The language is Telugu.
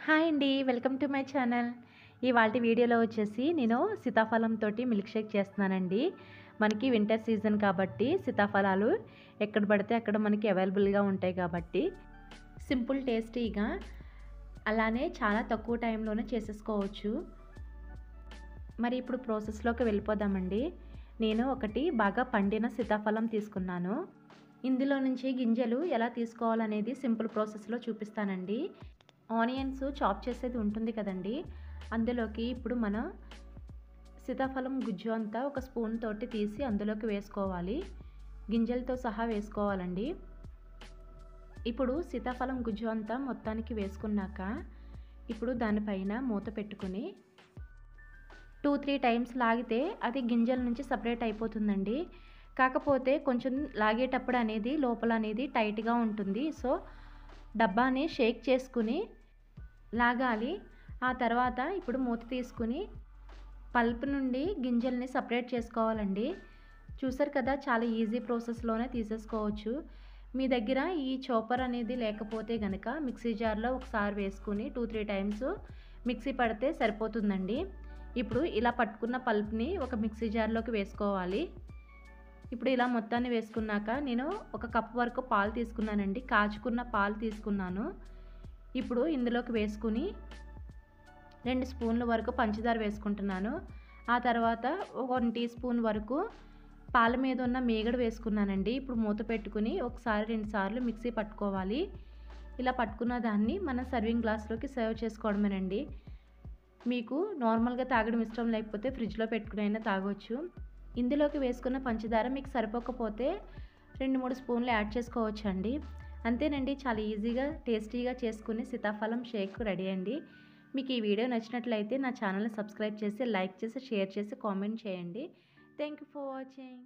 హాయ్ అండి. Welcome to my channel. ఇవాల్టి వీడియోలో వచ్చేసి నేను సీతాఫలం తోటి మిల్క్ షేక్ చేస్తున్నానండి. మనకి వింటర్ సీజన్ కాబట్టి సీతాఫలాలు ఎక్కడ పడితే అక్కడ మనకి అవైలబుల్‌గా ఉంటాయి కాబట్టి సింపుల్ టేస్టీగా అలానే చాలా తక్కువ టైంలోనే చేసేసుకోవచ్చు. మరి ఇప్పుడు ప్రాసెస్‌లోకి వెళ్ళిపోదామండి. నేను ఒకటి బాగా పండిన సీతాఫలం తీసుకున్నాను. ఇందులో నుంచి గింజలు ఎలా తీసుకోవాలనేది సింపుల్ ప్రాసెస్‌లో చూపిస్తానండి. ఆనియన్స్ చాప్ చేసేది ఉంటుంది కదండి, అందులోకి ఇప్పుడు మనం సీతాఫలం గుజ్జు అంతా ఒక స్పూన్ తోటి తీసి అందులోకి వేసుకోవాలి. గింజలతో సహా వేసుకోవాలండి. ఇప్పుడు సీతాఫలం గుజ్జు అంతా మొత్తానికి వేసుకున్నాక ఇప్పుడు దానిపైన మూత పెట్టుకుని 2-3 టైమ్స్ లాగితే అది గింజల నుంచి సపరేట్ అయిపోతుందండి. కాకపోతే కొంచెం లాగేటప్పుడు అనేది లోపల అనేది టైట్‌గా ఉంటుంది. సో డబ్బాని షేక్ చేసుకుని లాగాలి. ఆ తర్వాత ఇప్పుడు మూత తీసుకుని పల్ప్ నుండి గింజల్ని సపరేట్ చేసుకోవాలండి. చూసారు కదా, చాలా ఈజీ ప్రాసెస్‌లోనే తీసేసుకోవచ్చు. మీ దగ్గర ఈ చాపర్ అనేది లేకపోతే గనక మిక్సీ జార్‌లో ఒకసారి వేసుకుని 2-3 టైమ్స్ మిక్సీ పడితే సరిపోతుందండి. ఇప్పుడు ఇలా పట్టుకున్న పల్ప్‌ని ఒక మిక్సీ జార్‌లోకి వేసుకోవాలి. ఇప్పుడు ఇలా మొత్తాన్ని వేసుకున్నాక నేను ఒక కప్ వరకు పాలు తీసుకున్నానండి. కాచుకున్న పాలు తీసుకున్నాను. ఇప్పుడు ఇందులోకి వేసుకుని 2 స్పూన్ల వరకు పంచదార వేసుకుంటున్నాను. ఆ తర్వాత 1 టీ స్పూన్ వరకు పాల మీద ఉన్న మీగడ వేసుకున్నానండి. ఇప్పుడు మూత పెట్టుకుని ఒకసారి 2 సార్లు మిక్సీ పట్టుకోవాలి. ఇలా పట్టుకున్న దాన్ని మనం సర్వింగ్ గ్లాస్లోకి సర్వ్ చేసుకోవడమేనండి. మీకు నార్మల్గా తాగడం ఇష్టం లేకపోతే ఫ్రిడ్జ్లో పెట్టుకుని అయినా తాగొచ్చు. ఇందులోకి వేసుకున్న పంచదార మీకు సరిపోకపోతే 2-3 స్పూన్లు యాడ్ చేసుకోవచ్చండి. అంతేనండి, చాలా ఈజీగా టేస్టీగా చేసుకుని సీతాఫలం షేక్ రెడీ అండి. మీకు ఈ వీడియో నచ్చినట్లయితే నా ఛానల్ని సబ్స్క్రైబ్ చేసి, లైక్ చేసి, షేర్ చేసి, కామెంట్ చేయండి. Thank you for watching.